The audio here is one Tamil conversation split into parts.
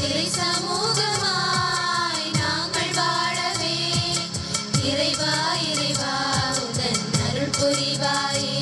இறை சமூகமாய் நாங்கள் வாழவே இறைவா இறைவா உந்தன் அருள் புரிவாயே.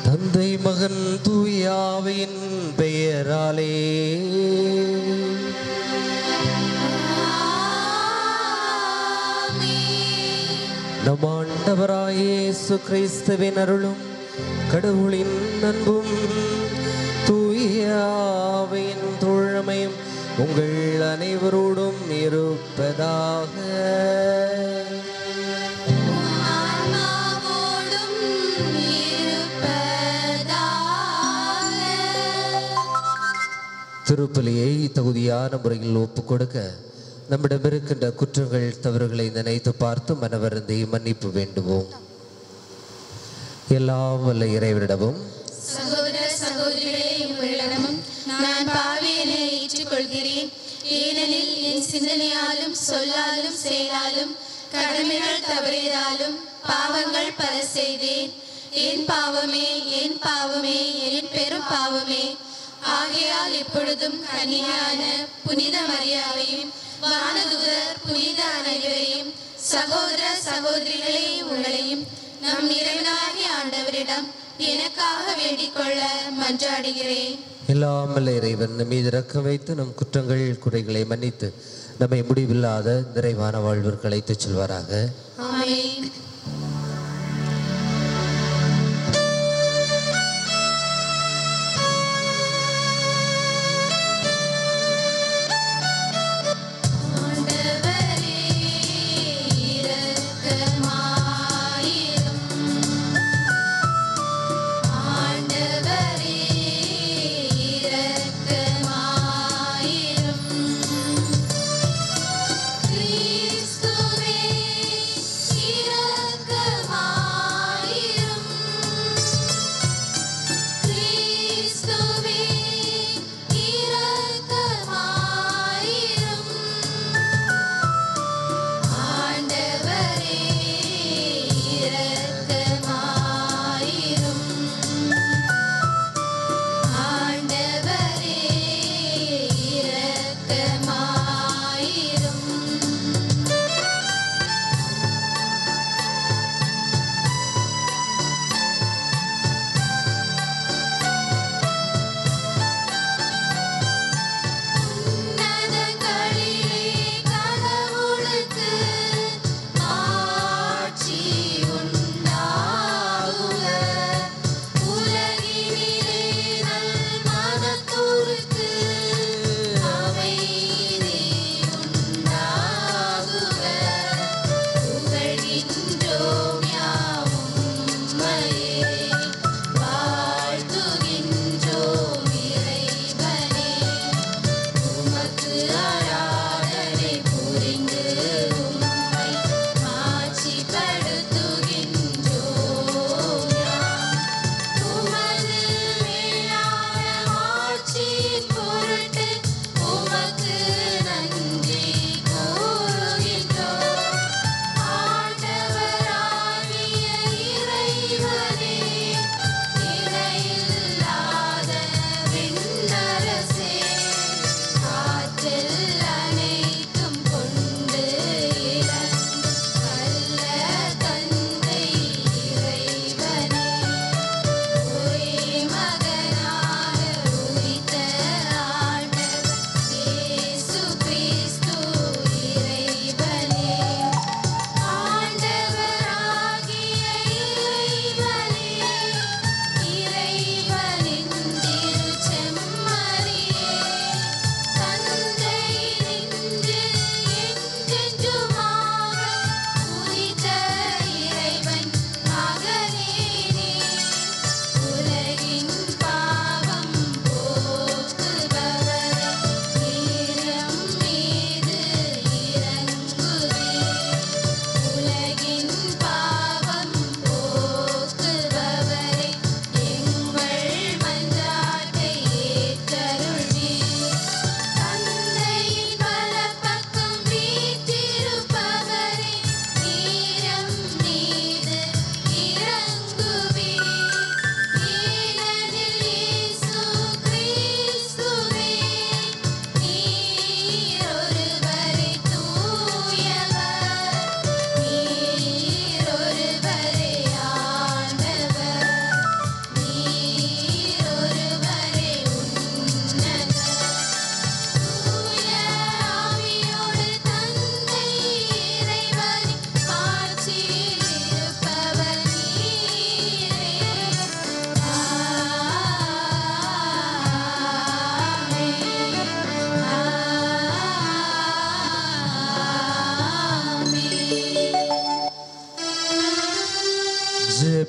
தந்தை மகன் தூய ஆவியின் பெயராலே நம் ஆண்டவராகிய இயேசு கிறிஸ்துவின் அருளும் கடவுளின் அன்பும் தூய ஆவியின் தோழமையும் உங்கள் அனைவரோடும் இருப்பதாக. திருப்பலியை தகுதியான முறையில் ஒப்புக் கொடுக்க நம்மிடம் இருக்கின்ற குற்றங்கள் தவறுகளை நினைத்து பார்த்து மனவருந்தி மன்னிப்பு வேண்டுவோம். எல்லாம் வல்ல இறைவனிடமும் சகோதர சகோதரிகளே உங்களிடமும் நான் பாவியனை ஏற்றுக்கொள்கிறேன். ஏனெனில் என் சிந்தனையாலும் சொல்லாலும் செயலாலும் கடமைகள் தவறியதாலும் பாவங்கள் பல செய்தேன். என் பாவமே என் பாவமே என் பெரும் பாவமே. ஆகையால் இப்பொழுதும் கன்னியான புனித மரியாவையும் வானதூதர் புனித அனைவரையும் சகோதர சகோதரிகளே உங்களையும் நம் இறைவனாகிய ஆண்டவரிடம் எனக்காக வேண்டிக் கொள்ள மன்றாடுகிறேன். எல்லாம் வல்ல இறைவன் மீது இரக்கம் வைத்து நம் குற்றங்கள் குறைகளை மன்னித்து நம்மை முடிவில்லாத நிறைவான வாழ்விற்கு அழைத்துச் செல்வாராக. ஆமென்.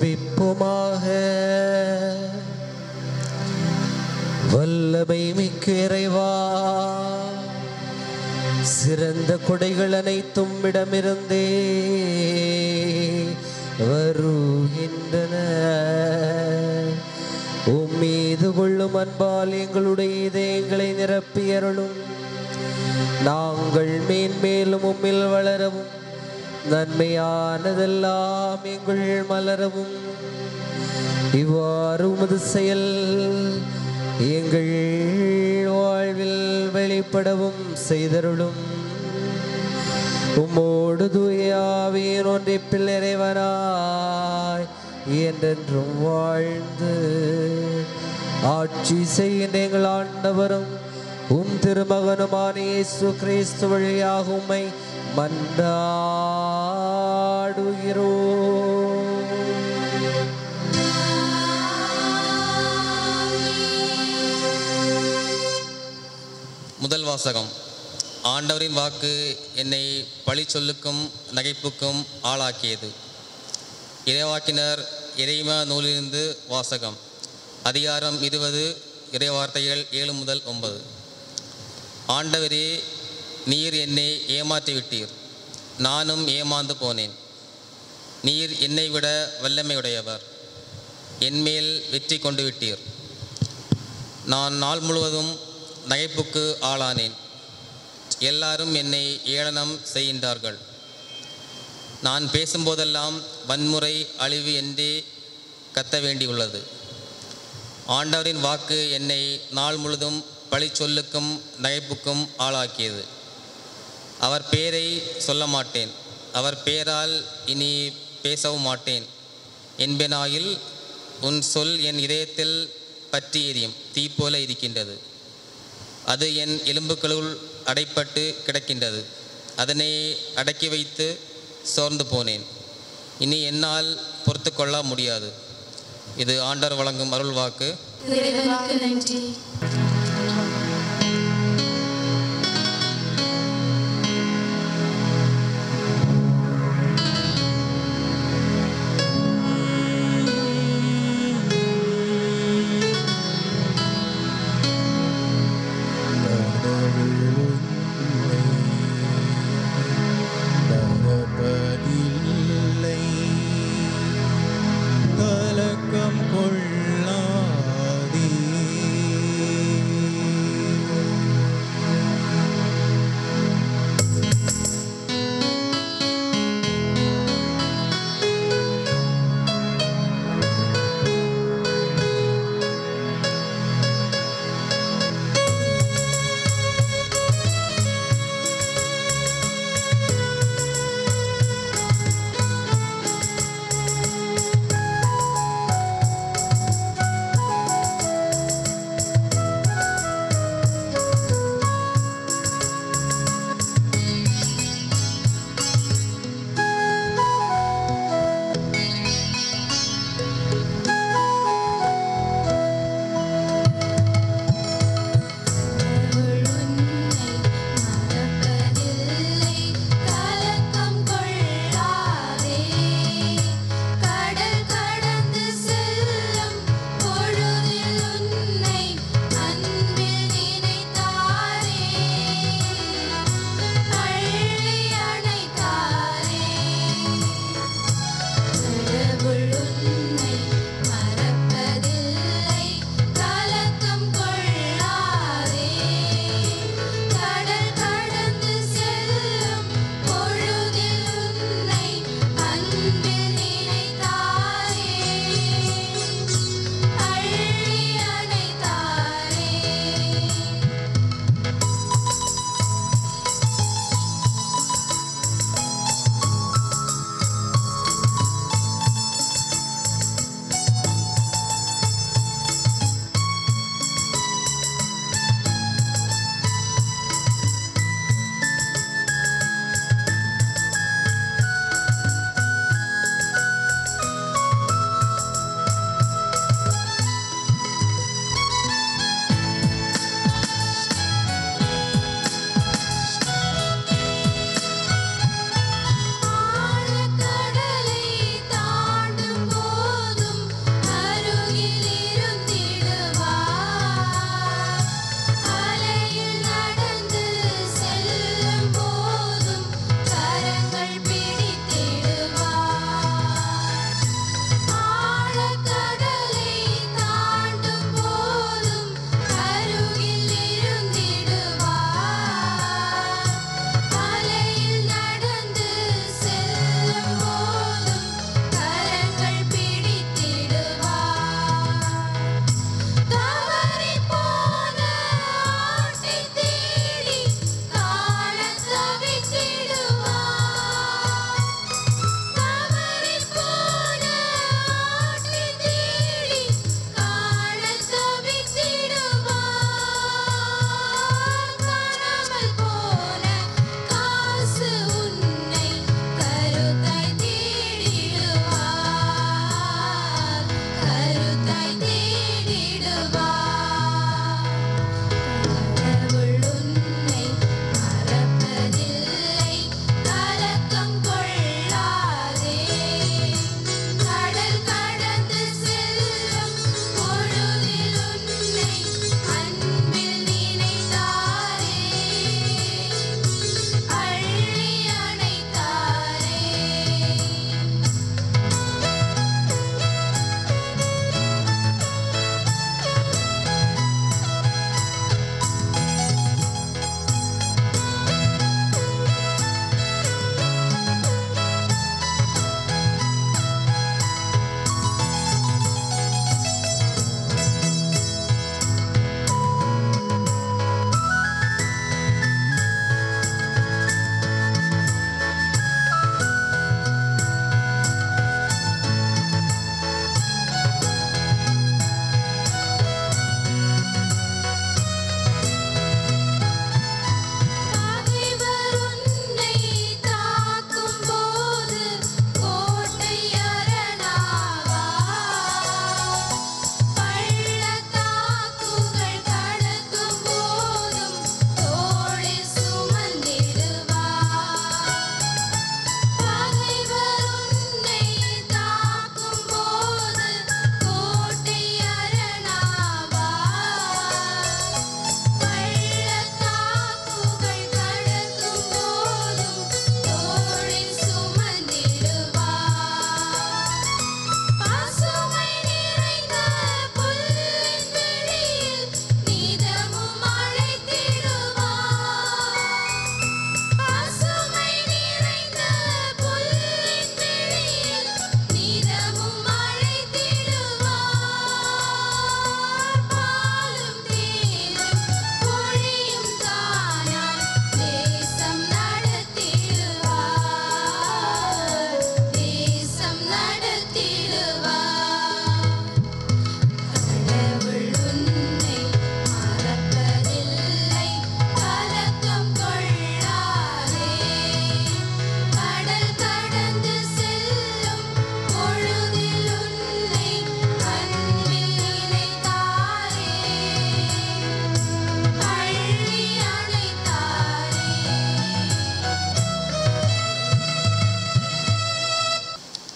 ஜெபிப்போமாக. வல்லமை மிக்க இறைவா, சிறந்த கொடைகள் அனைத்தும் இடமிருந்தே வருகின்றன. உம்மீது கொள்ளும் அன்பால் எங்களுடைய இதயங்களை நிரப்பியருளும். நாங்கள் மேன்மேலும் உம்மில் வளரவும் நன்மையானதெல்லாம் எங்கள் மலரவும் இவ்வாறு உமது செயல் எங்கள் வாழ்வில் வெளிப்படவும் செய்தருளும். உம்மோடு தூய ஆவியின் ஒன்றிப்பில் இறைவனாய் என்றென்றும் வாழ்ந்து ஆட்சி செய்கின்ற எங்கள் ஆண்டவரும் உம் திருமகனுமான இயேசு கிறிஸ்து வழியாக உம்மை மன்றாடுகிறோம். முதல் வாசகம். ஆண்டவரின் வாக்கு என்னை பழி சொல்லுக்கும் நகைப்புக்கும் ஆளாக்கியது. இறைவாக்கினர் இறைமா நூலிலிருந்து வாசகம். அதிகாரம் 20, இறைவார்த்தைகள் 7 முதல் 9. ஆண்டவரே, நீர் என்னை ஏமாற்றிவிட்டீர், நானும் ஏமாந்து போனேன். நீர் என்னை விட வல்லமையுடையவர், என்மேல் வெற்றி கொண்டு விட்டீர். நான் நாள் முழுவதும் நகைப்புக்கு ஆளானேன். எல்லாரும் என்னை ஏளனம் செய்கின்றார்கள். நான் பேசும்போதெல்லாம் வன்முறை, அழிவு என்றே கத்த வேண்டியுள்ளது. ஆண்டவரின் வாக்கு என்னை நாள் முழுதும் பழி சொல்லுக்கும் நகைப்புக்கும் ஆளாக்கியது. அவர் பேரை சொல்ல மாட்டேன், அவர் பேரால் இனி பேசவும் மாட்டேன் என்பனாயில் உன் சொல் என் இதயத்தில் பற்றி எரியும் தீ போல இருக்கின்றது. அது என் எலும்புகளுள் அடைப்பட்டு கிடக்கின்றது. அதனை அடக்கி வைத்து சோர்ந்து போனேன். இனி என்னால் பொறுத்து கொள்ள முடியாது. இது ஆண்டவர் வழங்கும் அருள் வாக்கு. நன்றி. கலக்கம் கொள்ளாதே.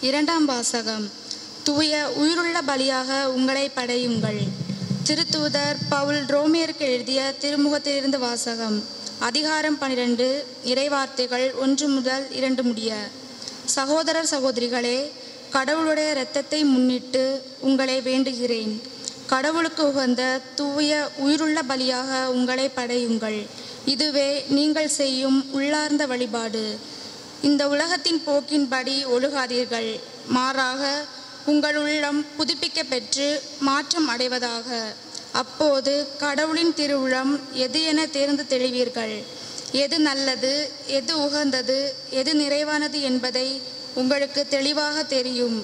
இரண்டாம் வாசகம். தூய உயிருள்ள பலியாக உங்களை படையுங்கள். திருத்தூதர் பவுல் ரோமியருக்கு எழுதிய திருமுகத்திலிருந்து வாசகம். அதிகாரம் 12, இறைவார்த்தைகள் 1 முதல் 2 முடிய. சகோதரர் சகோதரிகளே, கடவுளுடைய இரத்தத்தை முன்னிட்டு உங்களை வேண்டுகிறேன். கடவுளுக்கு உகந்த தூய உயிருள்ள பலியாக உங்களை படையுங்கள். இதுவே நீங்கள் செய்யும் உள்ளார்ந்த வழிபாடு. இந்த உலகத்தின் போக்கின்படி ஒழுகாதீர்கள். மாறாக உங்கள் உள்ளம் புதுப்பிக்க பெற்று மாற்றம் அடைவதாக. அப்போது கடவுளின் திருவுளம் எது என தேர்ந்து தெளிவீர்கள். எது நல்லது, எது உகந்தது, எது நிறைவானது என்பதை உங்களுக்கு தெளிவாக தெரியும்.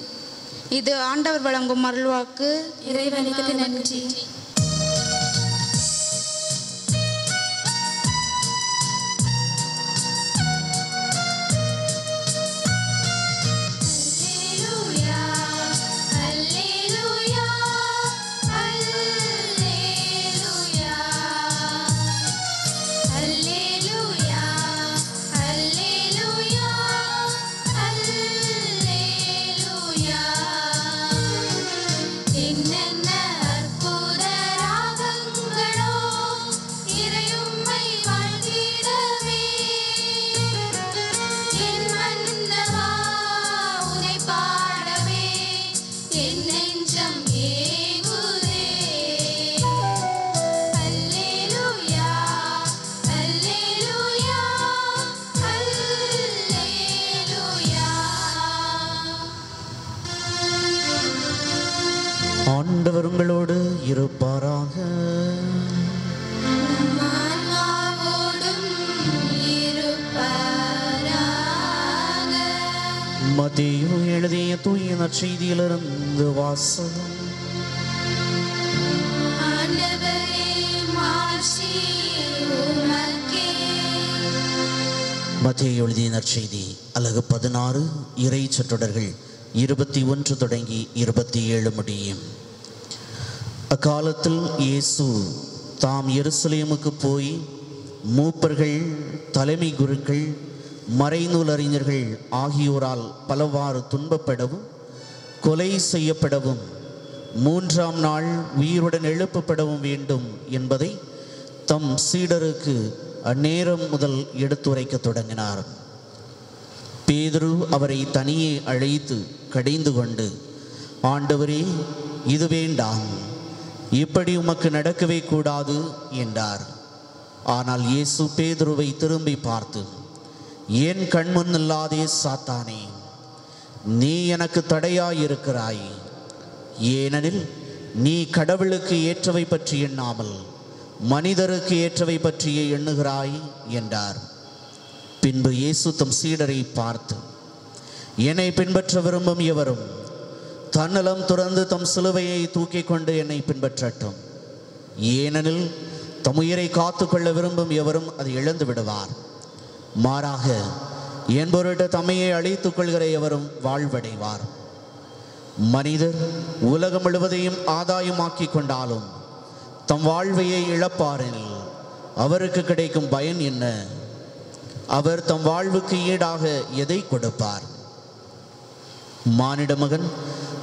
இது ஆண்டவர் வழங்கும் அருள்வாக்கு. இறைவனுக்கு நன்றி. ஆண்டவர் உங்களோடு இருப்பாராக. மத்தேயு எழுதிய தூய நற்செய்தியிலிருந்து வாசகம். மத்தேயு எழுதிய நற்செய்தி அலகு 16, இறை சொற்றொடர்கள் 21 தொடங்கி 27 முடியும். அக்காலத்தில் இயேசு தாம் எருசலேமுக்கு போய் மூப்பர்கள், தலைமை குருக்கள், மறைநூல் அறிஞர்கள் ஆகியோரால் பலவாறு துன்பப்படவும் கொலை செய்யப்படவும் 3ஆம் நாள் உயிருடன் எழுப்பப்படவும் வேண்டும் என்பதை தம் சீடருக்கு அந்நேரம் முதல் எடுத்துரைக்க தொடங்கினார். பேதுரு அவரை தனியே அழைத்து கடிந்து கொண்டு, ஆண்டவரே, இது வேண்டாம், இப்படி உமக்கு நடக்கவே கூடாது என்றார். ஆனால் இயேசு பேதுருவை திரும்பி பார்த்து, என் கண்முன் இல்லாதே சாத்தானே, நீ எனக்கு தடையாயிருக்கிறாய். ஏனெனில் நீ கடவுளுக்கு ஏற்றவை பற்றி எண்ணாமல் மனிதருக்கு ஏற்றவை பற்றியே எண்ணுகிறாய் என்றார். பின்பு இயேசு தம் சீடரை பார்த்து, என்னை பின்பற்ற விரும்பும் எவரும் தன்னலம் துறந்து தம் சிலுவையை தூக்கி கொண்டு என்னை பின்பற்றட்டும். ஏனெனில் தம் உயிரை காத்து கொள்ள விரும்பும் எவரும் அதை இழந்து விடுவார். மாறாக என் பொருட்டு தம்மையை அழித்துக் கொள்கிற எவரும் வாழ்வடைவார். மனிதர் உலகம் முழுவதையும் ஆதாயமாக்கி கொண்டாலும் தம் வாழ்வையை இழப்பாரில் அவருக்கு கிடைக்கும் பயன் என்ன? அவர் தம் வாழ்வுக்கு ஈடாக எதை கொடுப்பார்? மானிட மகன்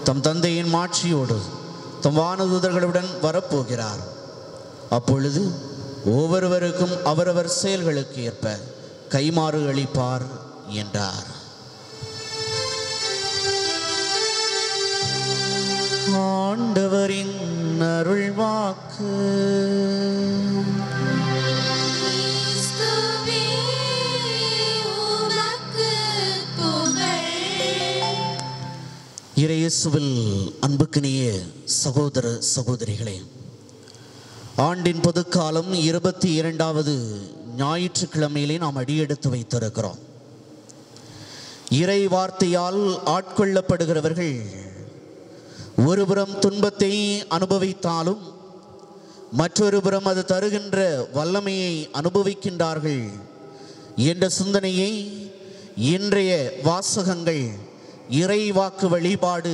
தம் தந்தையின் மாட்சியோடு தம் வானதூதர்களுடன் வரப்போகிறார். அப்பொழுது ஒவ்வொருவருக்கும் அவரவர் செயல்களுக்கு ஏற்ப கைமாறு அளிப்பார் என்றார். ஆண்டவரின் அருள்வாக்கு. இயேசுவில் அன்புக்கினிய சகோதர சகோதரிகளே, ஆண்டின் பொதுக்காலம் 22வது ஞாயிற்றுக்கிழமையிலே நாம் அடியெடுத்து வைத்திருக்கிறோம். இறை வார்த்தையால் ஆட்கொள்ளப்படுகிறவர்கள் ஒருபுறம் துன்பத்தை அனுபவித்தாலும் மற்றொரு புறம் அது தருகின்ற வல்லமையை அனுபவிக்கின்றார்கள் என்ற சிந்தனையை இன்றைய வாசகங்கள் இறை வாக்கு வழிபாடு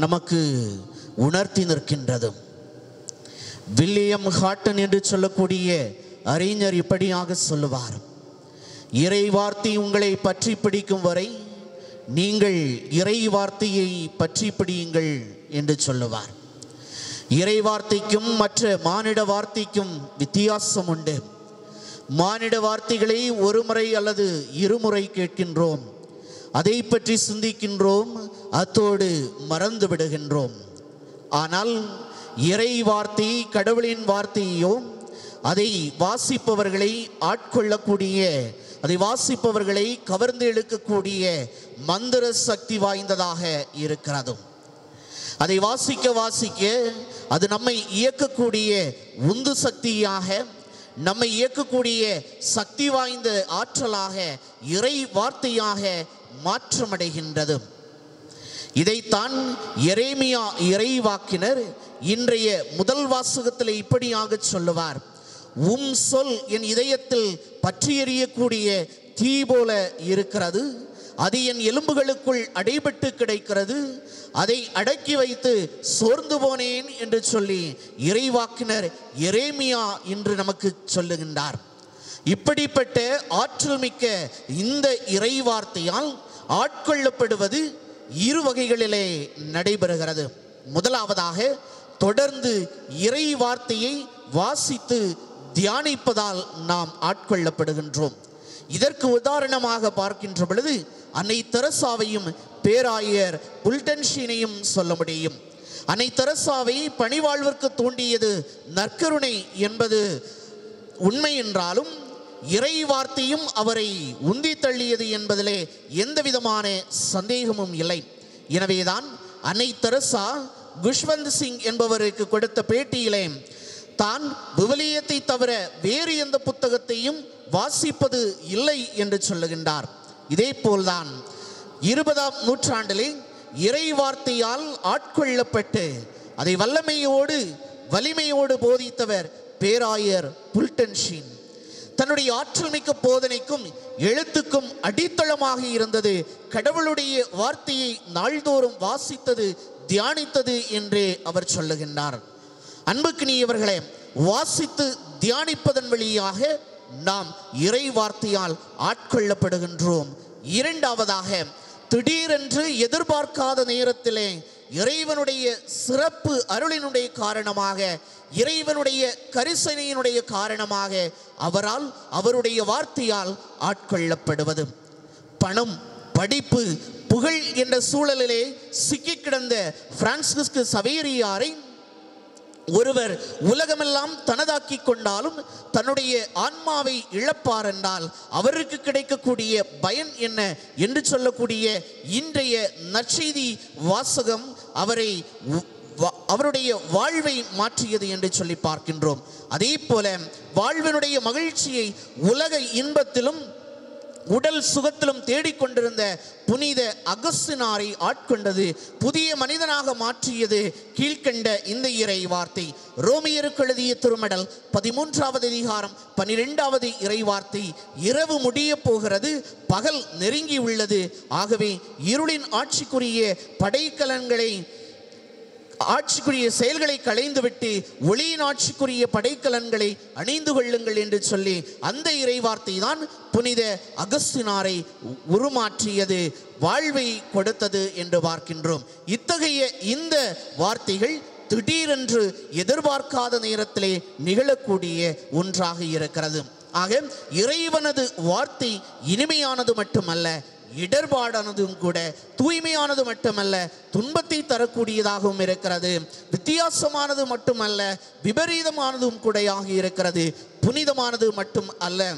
நமக்கு உணர்த்தி நிற்கின்றது. வில்லியம் ஹாட்டன் என்று சொல்லக்கூடிய அறிஞர் இப்படியாக சொல்லுவார், இறை வார்த்தை உங்களை பற்றி பிடிக்கும் வரை நீங்கள் இறை வார்த்தையை பற்றி பிடியுங்கள் என்று சொல்லுவார். இறை வார்த்தைக்கும் மற்ற மானிட வார்த்தைக்கும் வித்தியாசம் உண்டு. மானிட வார்த்தைகளை ஒரு முறை அல்லது இருமுறை கேட்கின்றோம், அதை பற்றி சிந்திக்கின்றோம், அத்தோடு மறந்து விடுகின்றோம். ஆனால் இறை வார்த்தை, கடவுளின் வார்த்தையோ அதை வாசிப்பவர்களை ஆட்கொள்ளக்கூடிய, அதை வாசிப்பவர்களை கவர்ந்து இழுக்கக்கூடிய மந்திர சக்தி வாய்ந்ததாக இருக்கிறது. அதை வாசிக்க வாசிக்க அது நம்மை இயக்கக்கூடிய உந்து சக்தியாக, நம்மை இயக்கக்கூடிய சக்தி வாய்ந்த ஆற்றலாக, இறை வார்த்தையாக மாற்றமடைகின்றது. இதைத்தான் எரேமியா இறைவாக்கினர் இன்றைய முதல் வாசகத்தில் இப்படியாக சொல்லுவார்: உம் சொல் என் இதயத்தில் பற்றி எறியக்கூடிய தீ போல இருக்கிறது, அது என் எலும்புகளுக்குள் அடைபட்டு கிடைக்கிறது, அதை அடக்கி வைத்து சோர்ந்து போனேன் என்று சொல்லி இறைவாக்கினர் எரேமியா இன்று நமக்கு சொல்லுகின்றார். இப்படிப்பட்ட ஆற்றல் மிக்க இந்த இறை வார்த்தையால் ஆட்கொள்ளப்படுவது இரு வகைகளிலே நடைபெறுகிறது. முதலாவதாக, தொடர்ந்து இறை வார்த்தையை வாசித்து தியானிப்பதால் நாம் ஆட்கொள்ளப்படுகின்றோம். இதற்கு உதாரணமாக பார்க்கின்ற பொழுது அன்னை தெரசாவையும் பேராயர் புல்டன்ஷீனையும் சொல்ல முடியும். அன்னை தெரசாவை பணிவாழ்விற்கு தூண்டியது நற்கருணை என்பது உண்மை என்றாலும், இறை வார்த்தையும் அவரை உந்தி தள்ளியது என்பதிலே எந்த விதமான சந்தேகமும் இல்லை. எனவேதான் அன்னை தெரசா குஷ்வந்த் சிங் என்பவருக்கு கொடுத்த பேட்டியிலே தான் விவிலியத்தை தவிர வேறு எந்த புத்தகத்தையும் வாசிப்பது இல்லை என்று சொல்லுகின்றார். இதே போல்தான் 20ஆம் நூற்றாண்டிலே இறை வார்த்தையால் ஆட்கொள்ளப்பட்டு அதை வலிமையோடு போதித்தவர் பேராயர் புல்டன்ஷீன். தன்னுடைய ஆற்றல் மிக்க போதனைக்கும் எழுத்துக்கும் அடித்தளமாக இருந்தது கடவுளுடைய வார்த்தையை நாள்தோறும் வாசித்தது, தியானித்தது என்றே அவர் சொல்லுகின்றார். அன்புக்கினியவர்களே, வாசித்து தியானிப்பதன் வழியாக நாம் இறை வார்த்தையால் ஆட்கொள்ளப்படுகின்றோம். இரண்டாவதாக, திடீரென்று எதிர்பார்க்காத நேரத்திலே இறைவனுடைய சிறப்பு அருளினுடைய காரணமாக, இறைவனுடைய கரிசனையினுடைய காரணமாக அவரால், அவருடைய வார்த்தையால் ஆட்கொள்ளப்படுவது. பணம், படிப்பு, புகழ் என்ற சூழலிலே சிக்கி கிடந்த பிரான்சிஸ்கு சவேரியாரை ஒருவர் உலகமெல்லாம் தனதாக்கி கொண்டாலும் தன்னுடைய ஆன்மாவை இழப்பார் என்றால் அவருக்கு கிடைக்கக்கூடிய பயன் என்ன என்று சொல்லக்கூடிய இன்றைய நற்செய்தி வாசகம் அவருடைய வாழ்வை மாற்றியது என்று சொல்லி பார்க்கின்றோம். அதே போல வாழ்வினுடைய மகிழ்ச்சியை உலக இன்பத்திலும் உடல் சுகத்திலும் தேடிக்கொண்டிருந்த புனித அகஸ்தினாரை ஆட்கொண்டது, புதிய மனிதனாக மாற்றியது கீழ்கண்ட இந்த இறை வார்த்தை. ரோமியருக்கு எழுதிய திருமடல் 13வது அதிகாரம் 12வது இறை வார்த்தை: இரவு முடிய போகிறது, பகல் நெருங்கி உள்ளது, ஆகவே இருளின் ஆட்சிக்குரிய செயல்களை களைந்துவிட்டு ஒளியின் ஆட்சிக்குரிய படைக்கலன்களை அணிந்து கொள்ளுங்கள் என்று சொல்லி அந்த இறைவார்த்தை தான் புனித அகஸ்தினாரை உருமாற்றியது, வாழ்வை கொடுத்தது என்று பார்க்கின்றோம். இத்தகைய இந்த வார்த்தைகள் திடீரென்று எதிர்பார்க்காத நேரத்திலே நிகழக்கூடிய ஒன்றாக இருக்கிறது. ஆக இறைவனது வார்த்தை இனிமையானது மட்டுமல்ல, இடர்பாடானதும் கூட, தூய்மையானது மட்டுமல்ல, துன்பத்தை தரக்கூடியதாகவும் இருக்கிறது, வித்தியாசமானது மட்டுமல்ல, விபரீதமானதும் கூடையாக இருக்கிறது, புனிதமானது மட்டும் அல்ல,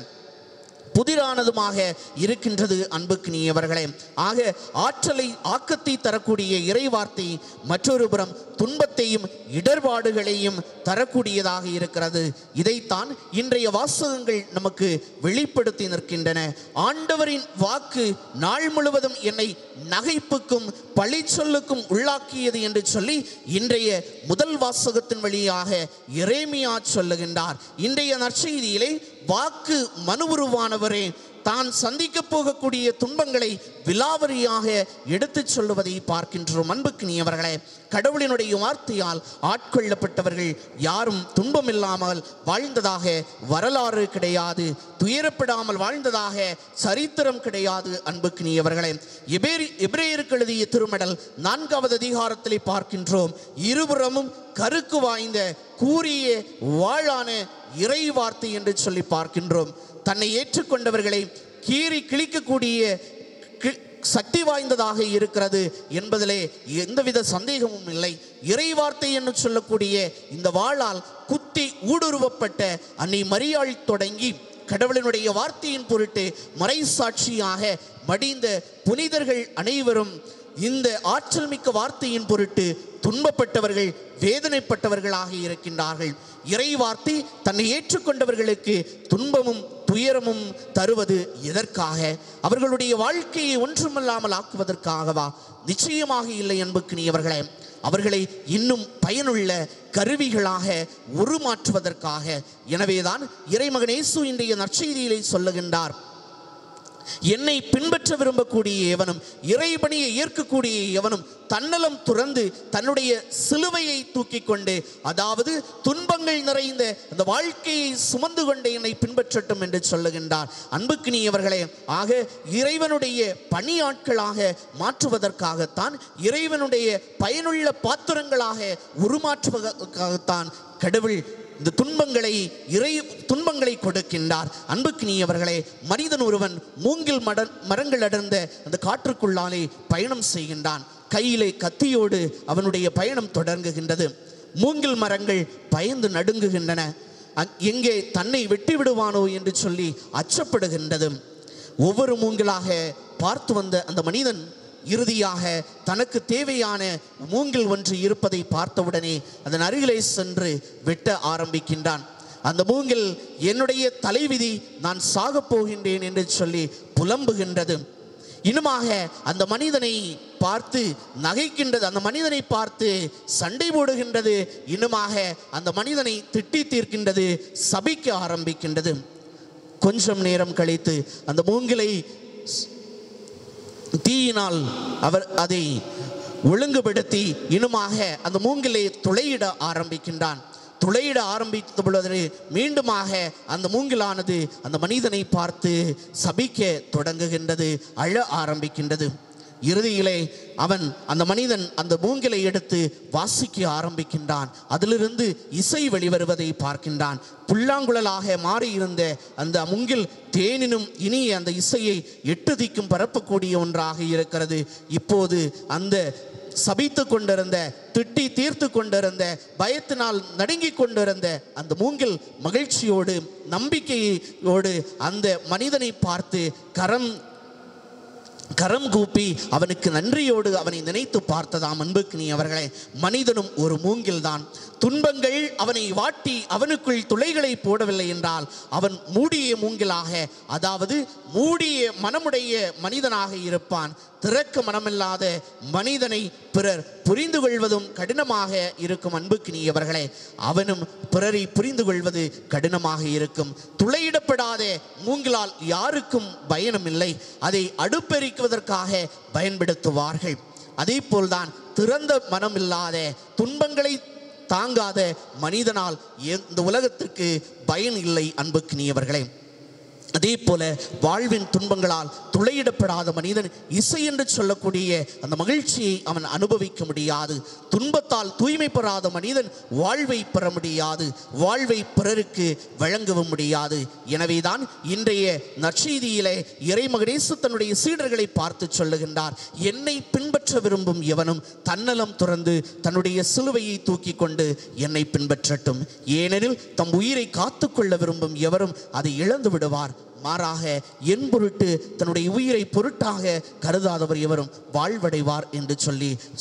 புதிரானதுமாக இருக்கின்றது. அன்புக்கினியவர்களே, ஆக ஆற்றலை, ஆக்கத்தை தரக்கூடிய இறைவார்த்தை மற்றொரு புறம் துன்பத்தையும் இடர்பாடுகளையும் தரக்கூடியதாக இருக்கிறது. இதைத்தான் இன்றைய வாசகங்கள் நமக்கு வெளிப்படுத்தி நிற்கின்றன. ஆண்டவரின் வாக்கு நாள் முழுவதும் என்னை நகைப்புக்கும் பழிச்சொல்லுக்கும் உள்ளாக்கியது என்று சொல்லி இன்றைய முதல் வாசகத்தின் வழியாக எரேமியா சொல்லுகின்றார். இன்றைய நற்செய்தியிலே வாக்கு மனு உருவானவரே, தான் சந்திக்க போகக்கூடிய துன்பங்களை விலாவரியாக எடுத்துச் சொல்லுவதை பார்க்கின்றோம். அன்புக்குரியவர்களே, கடவுளினுடைய வார்த்தையால் ஆட்கொள்ளப்பட்டவர்கள் யாரும் துன்பம் இல்லாமல் வாழ்ந்ததாக வரலாறு கிடையாது, துயரப்படாமல் வாழ்ந்ததாக சரித்திரம் கிடையாது. அன்புக்குரியவர்களே, எபிரேயருக்கு எழுதிய திருமடல் 4வது அதிகாரத்திலே பார்க்கின்றோம். இருபுறமும் கருக்கு வாய்ந்த கூரிய வாளான இறை வார்த்தை என்று சொல்லி பார்க்கின்றோம். தன்னை ஏற்றுக்கொண்டவர்களை கீறி கிழிக்கக்கூடிய சக்தி வாய்ந்ததாக இருக்கிறது என்பதிலே எந்தவித சந்தேகமும் இல்லை. இறை வார்த்தை என்று சொல்லக்கூடிய இந்த வாளால் குத்தி ஊடுருவப்பட்ட அன்னை மரியாள் தொடங்கி கடவுளினுடைய வார்த்தையின் பொருட்டு மறைசாட்சியாக மடிந்த புனிதர்கள் அனைவரும் இந்த ஆற்றல் மிக்க வார்த்தையின் பொருட்டு துன்பப்பட்டவர்கள், வேதனைப்பட்டவர்களாக இருக்கின்றார்கள். இறை வார்த்தை தன்னை ஏற்றுக்கொண்டவர்களுக்கு துன்பமும் துயரமும் தருவது எதற்காக? அவர்களுடைய வாழ்க்கையை ஒன்றுமில்லாமல் ஆக்குவதற்காகவா? நிச்சயமாக இல்லை. அன்புக்குரியவர்களே, அவர்களை இன்னும் பயனுள்ள கருவிகளாக உருமாற்றுவதற்காக. எனவேதான் இறைமகன் இயேசு இன்றைய நற்செய்தியிலே சொல்லுகின்றார், என்னை பின்பற்ற விரும்பக்கூடிய எவனும், இறைபணியை ஏற்கக்கூடிய எவனும் தன்னலம் துறந்து தன்னுடைய சிலுவையை தூக்கி கொண்டு, அதாவது துன்பங்கள் நிறைந்த அந்த வாழ்க்கையை சுமந்து கொண்டு என்னை பின்பற்றட்டும் என்று சொல்லுகின்றார். அன்புக்குரியவர்களே, ஆக இறைவனுடைய பணியாட்களாக மாற்றுவதற்காகத்தான், இறைவனுடைய பயனுள்ள பாத்திரங்களாக உருமாற்றுவதற்காகத்தான் கடவுள் இந்த துன்பங்களை கொடுக்கின்றார். அன்புக்குரியவர்களே, மனிதன் ஒருவன் மூங்கில் மரங்கள் அடர்ந்த அந்த காற்றுக்குள்ளாலே பயணம் செய்கின்றான். கையிலே கத்தியோடு அவனுடைய பயணம் தொடங்குகின்றது. மூங்கில் மரங்கள் பயந்து நடுங்குகின்றன. எங்கே தன்னை வெட்டி விடுவானோ என்று சொல்லி அச்சப்படுகின்றது. ஒவ்வொரு மூங்கிலாக பார்த்து வந்த அந்த மனிதன் இறுதியாக தனக்கு தேவையான மூங்கில் ஒன்று இருப்பதை பார்த்தவுடனே அதன் அருகிலே சென்று வெட்ட ஆரம்பிக்கின்றான். அந்த மூங்கில் என்னுடைய தலைவிதி, நான் சாகப் போகின்றேன் என்று சொல்லி புலம்புகின்றது. இன்னுமாக அந்த மனிதனை பார்த்து நகைக்கின்றது, அந்த மனிதனை பார்த்து சண்டை போடுகின்றது. இன்னுமாக அந்த மனிதனை திட்டி தீர்க்கின்றது, சபிக்க ஆரம்பிக்கின்றது. கொஞ்சம் நேரம் கழித்து அந்த மூங்கிலை தீயினால் அவர் அதை ஒழுங்குபடுத்தி இன்னுமாக அந்த மூங்கிலை துளையிட ஆரம்பிக்கின்றான். துளையிட ஆரம்பித்த பொழுது மீண்டுமாக அந்த மூங்கிலானது அந்த மனிதனை பார்த்து சபிக்க தொடங்குகின்றது, அழ ஆரம்பிக்கின்றது. இறுதியிலே அவன் அந்த மனிதன் அந்த மூங்கிலை எடுத்து வாசிக்க ஆரம்பிக்கின்றான். அதிலிருந்து இசை வெளிவருவதை பார்க்கின்றான். புல்லாங்குழலாக மாறியிருந்த அந்த மூங்கில் தேனினும் இனிய அந்த இசையை 8 திக்கும் பரப்பக்கூடிய ஒன்றாக இருக்கிறது. இப்போது அந்த சபித்து கொண்டிருந்த, திட்டி தீர்த்து கொண்டிருந்த, பயத்தினால் நடுங்கிக் கொண்டிருந்த அந்த மூங்கில் மகிழ்ச்சியோடு நம்பிக்கையோடு அந்த மனிதனை பார்த்து கரம் கூப்பி அவனுக்கு நன்றியோடு அவனை நினைத்து பார்த்ததாம். அன்புக்குரியவர்களே, மனிதனும் ஒரு மூங்கில் தான். துன்பங்கள் அவனை வாட்டி அவனுக்குள் துளைகளை போடவில்லை என்றால் அவன் மூடிய மூங்கிலாக, அதாவது மூடிய மனமுடைய மனிதனாக இருப்பான். திறக்க மனமில்லாத மனிதனை பிறர் புரிந்து கொள்வதும் கடினமாக இருக்கும். அன்புக்குரியவர்களே, அவனும் பிறரை புரிந்து கொள்வது கடினமாக இருக்கும். துளையிடப்படாத மூங்கிலால் யாருக்கும் பயனும் இல்லை. அதை அடுப்பெரிக்குவதற்காக பயன்படுத்துவார்கள். அதே போல்தான் திறந்த மனம் இல்லாத, துன்பங்களை தாங்காத மனிதனால் இந்த உலகத்திற்கு பயன் இல்லை. அன்புக்குரியவர்களே, அதே போல வாழ்வின் துன்பங்களால் துளையிடப்படாத மனிதன் இசை என்று சொல்லக்கூடிய அந்த மகிழ்ச்சியை அவன் அனுபவிக்க முடியாது. துன்பத்தால் தூய்மை பெறாத மனிதன் வாழ்வை பெற முடியாது, வாழ்வை பிறருக்கு வழங்கவும் முடியாது. எனவேதான் இன்றைய நற்செய்தியிலே இறைமகன் இயேசு தன்னுடைய சீடர்களை பார்த்து சொல்லுகின்றார், என்னை பின்பற்ற விரும்பும் எவனும் தன்னலம் துறந்து தன்னுடைய சிலுவையை தூக்கி கொண்டு என்னை பின்பற்றட்டும். ஏனெனில் தம் உயிரை காத்துக்கொள்ள விரும்பும் எவரும் அதை இழந்து விடுவார். மாறாக என் பொருட்டு தன்னுடைய உயிரை பொருட்டாக கருதாதவர் எவரும் வாழ்வடைவார் என்று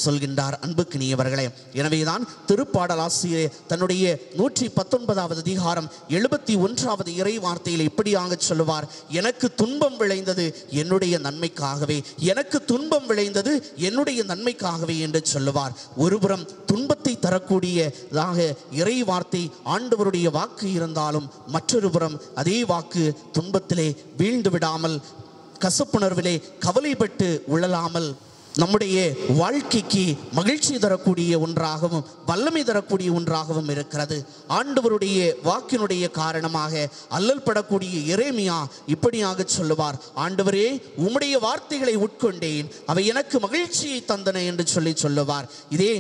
சொல்கின்றார். அன்புக்குரியவர்களே, எனவேதான் திருப்பாடல் ஆசிரியர் தன்னுடைய 119வது அதிகாரம் 71வது இறை வார்த்தையில் இப்படியாக சொல்லுவார், எனக்கு துன்பம் விளைந்தது என்னுடைய நன்மைக்காகவே, எனக்கு துன்பம் விளைந்தது என்னுடைய நன்மைக்காகவே என்று சொல்லுவார். ஒருபுறம் துன்பத்தை தரக்கூடியதாக இறை வார்த்தை ஆண்டவருடைய வாக்கு இருந்தாலும், மற்றொரு புறம் அதே வாக்கு துன்பத்தை துன்பத்திலே வீழ்ந்து விடாமல், கசப்புணர்விலே கவலைப்பட்டு உழலாமல், நம்முடைய வாழ்க்கைக்கு மகிழ்ச்சி தரக்கூடிய ஒன்றாகவும் வல்லமை தரக்கூடிய ஒன்றாகவும் இருக்கிறது. ஆண்டவருடைய வாக்கினுடைய காரணமாக அல்லல் படக்கூடிய எரேமியா இப்படியாக சொல்லுவார், ஆண்டவரே உம்முடைய வார்த்தைகளை உட்கொண்டேன், அவை எனக்கு மகிழ்ச்சியை தந்தன என்று சொல்லுவார். இதே